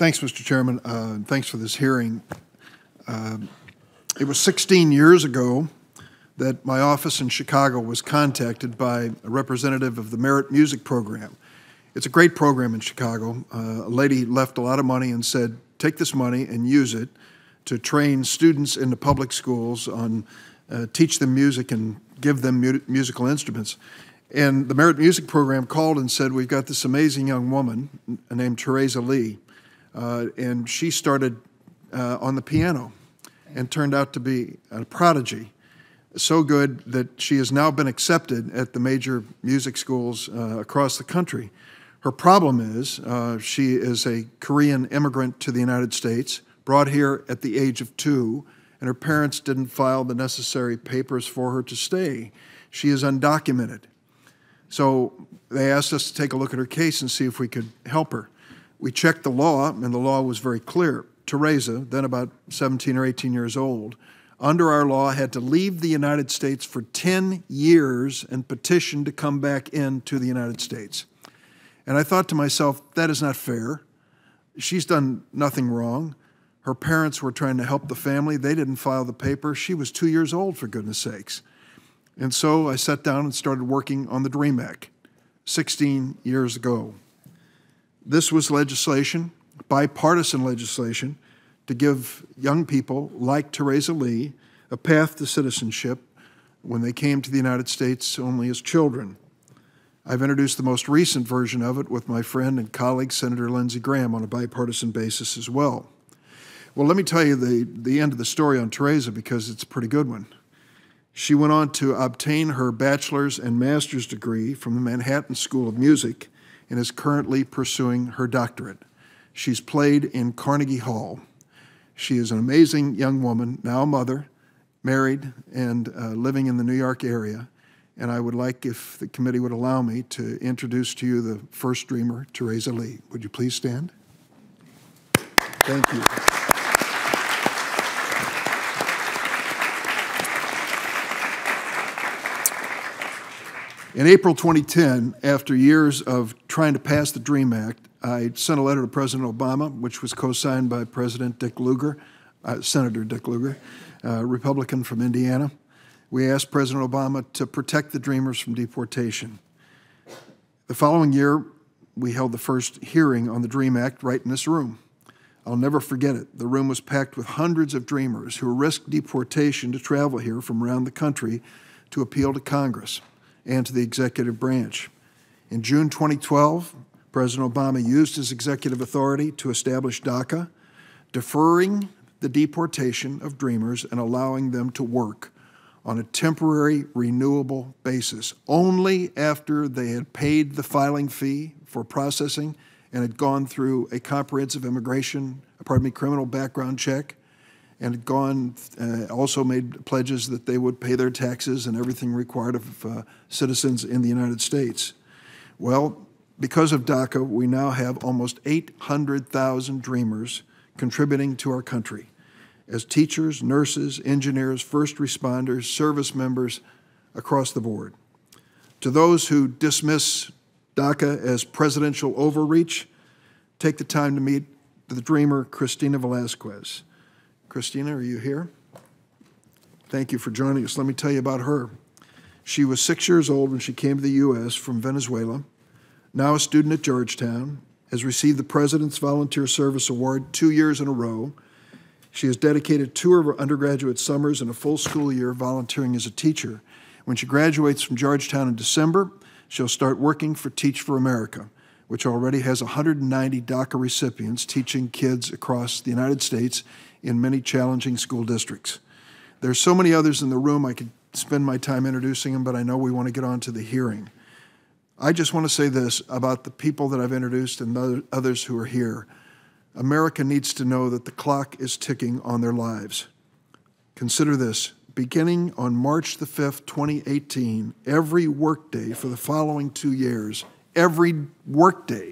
Thanks, Mr. Chairman. Thanks for this hearing. It was 16 years ago that my office in Chicago was contacted by a representative of the Merit Music Program. It's a great program in Chicago. A lady left a lot of money and said, take this money and use it to train students in the public schools on, teach them music and give them musical instruments. And the Merit Music Program called and said, we've got this amazing young woman named Teresa Lee, and she started on the piano and turned out to be a prodigy. So good that she has now been accepted at the major music schools across the country. Her problem is she is a Korean immigrant to the United States, brought here at the age of 2, and her parents didn't file the necessary papers for her to stay. She is undocumented. So they asked us to take a look at her case and see if we could help her. We checked the law, and the law was very clear. Teresa, then about 17 or 18 years old, under our law had to leave the United States for 10 years and petition to come back into the United States. And I thought to myself, that is not fair. She's done nothing wrong. Her parents were trying to help the family. They didn't file the paper. She was 2 years old, for goodness sakes. And so I sat down and started working on the DREAM Act 16 years ago. This was legislation, bipartisan legislation, to give young people like Teresa Lee a path to citizenship when they came to the United States only as children. I've introduced the most recent version of it with my friend and colleague, Senator Lindsey Graham, on a bipartisan basis as well. Well, let me tell you the end of the story on Teresa, because it's a pretty good one. She went on to obtain her bachelor's and master's degree from the Manhattan School of Music and is currently pursuing her doctorate. She's played in Carnegie Hall. She is an amazing young woman, now a mother, married, and living in the New York area. And I would like, if the committee would allow me, to introduce to you the first dreamer, Teresa Lee. Would you please stand? Thank you. In April 2010, after years of trying to pass the DREAM Act, I sent a letter to President Obama, which was co-signed by President Dick Lugar, Senator Dick Lugar, Republican from Indiana. We asked President Obama to protect the Dreamers from deportation. The following year, we held the first hearing on the DREAM Act right in this room. I'll never forget it. The room was packed with hundreds of Dreamers who risked deportation to travel here from around the country to appeal to Congress and to the executive branch. In June 2012, President Obama used his executive authority to establish DACA, deferring the deportation of Dreamers and allowing them to work on a temporary renewable basis only after they had paid the filing fee for processing and had gone through a comprehensive criminal background check, and had also made pledges that they would pay their taxes and everything required of citizens in the United States. Well, because of DACA, we now have almost 800,000 Dreamers contributing to our country as teachers, nurses, engineers, first responders, service members across the board. To those who dismiss DACA as presidential overreach, take the time to meet the Dreamer, Cristina Velasquez. Cristina, are you here? Thank you for joining us. Let me tell you about her. She was 6 years old when she came to the U.S. from Venezuela, now a student at Georgetown, has received the President's Volunteer Service Award 2 years in a row. She has dedicated 2 of her undergraduate summers and a full school year volunteering as a teacher. When she graduates from Georgetown in December, she'll start working for Teach for America, which already has 190 DACA recipients teaching kids across the United States in many challenging school districts. There's so many others in the room, I could spend my time introducing them, but I know we want to get on to the hearing. I just want to say this about the people that I've introduced and others who are here. America needs to know that the clock is ticking on their lives. Consider this. Beginning on March the 5th, 2018, every workday for the following 2 years, every workday,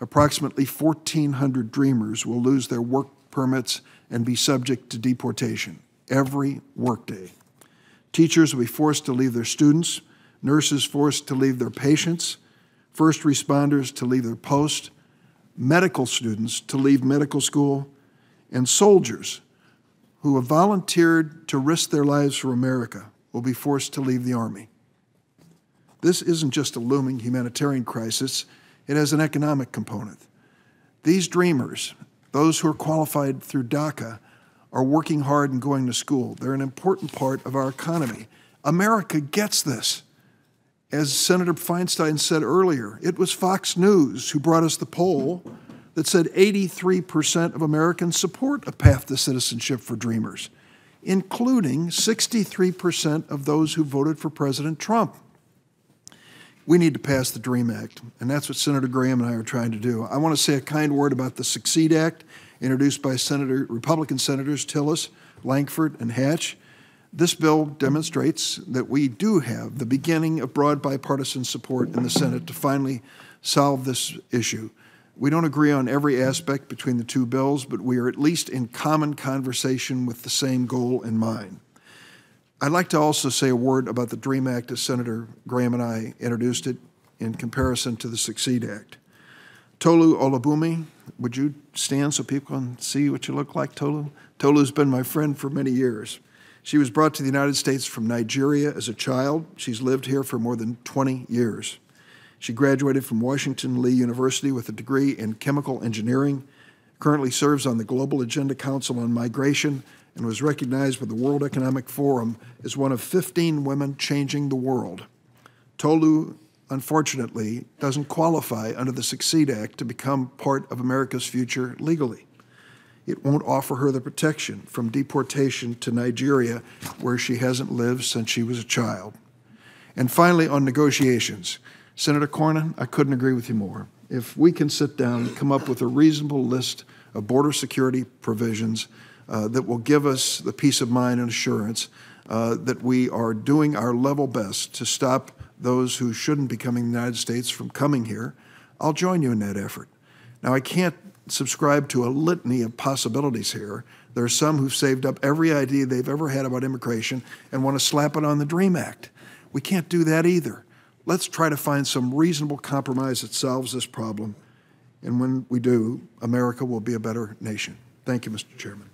approximately 1,400 Dreamers will lose their work permits and be subject to deportation every workday. Teachers will be forced to leave their students, nurses forced to leave their patients, first responders to leave their post, medical students to leave medical school, and soldiers who have volunteered to risk their lives for America will be forced to leave the Army. This isn't just a looming humanitarian crisis, it has an economic component. These dreamers, those who are qualified through DACA, are working hard and going to school. They're an important part of our economy. America gets this. As Senator Feinstein said earlier, it was Fox News who brought us the poll that said 83% of Americans support a path to citizenship for dreamers, including 63% of those who voted for President Trump. We need to pass the DREAM Act, and that's what Senator Graham and I are trying to do. I want to say a kind word about the SUCCEED Act, introduced by Republican Senators Tillis, Lankford, and Hatch. This bill demonstrates that we do have the beginning of broad bipartisan support in the Senate to finally solve this issue. We don't agree on every aspect between the two bills, but we are at least in common conversation with the same goal in mind. I'd like to also say a word about the DREAM Act as Senator Graham and I introduced it in comparison to the SUCCEED Act. Tolu Olabumi, would you stand so people can see what you look like, Tolu? Tolu's been my friend for many years. She was brought to the United States from Nigeria as a child. She's lived here for more than 20 years. She graduated from Washington Lee University with a degree in chemical engineering, currently serves on the Global Agenda Council on Migration, and was recognized by the World Economic Forum as one of 15 women changing the world. Tolu, unfortunately, doesn't qualify under the SUCCEED Act to become part of America's future legally. It won't offer her the protection from deportation to Nigeria, where she hasn't lived since she was a child. And finally, on negotiations, Senator Cornyn, I couldn't agree with you more. If we can sit down and come up with a reasonable list of border security provisions that will give us the peace of mind and assurance that we are doing our level best to stop those who shouldn't be coming to the United States from coming here, I'll join you in that effort. Now, I can't subscribe to a litany of possibilities here. There are some who've saved up every idea they've ever had about immigration and want to slap it on the DREAM Act. We can't do that either. Let's try to find some reasonable compromise that solves this problem. And when we do, America will be a better nation. Thank you, Mr. Chairman.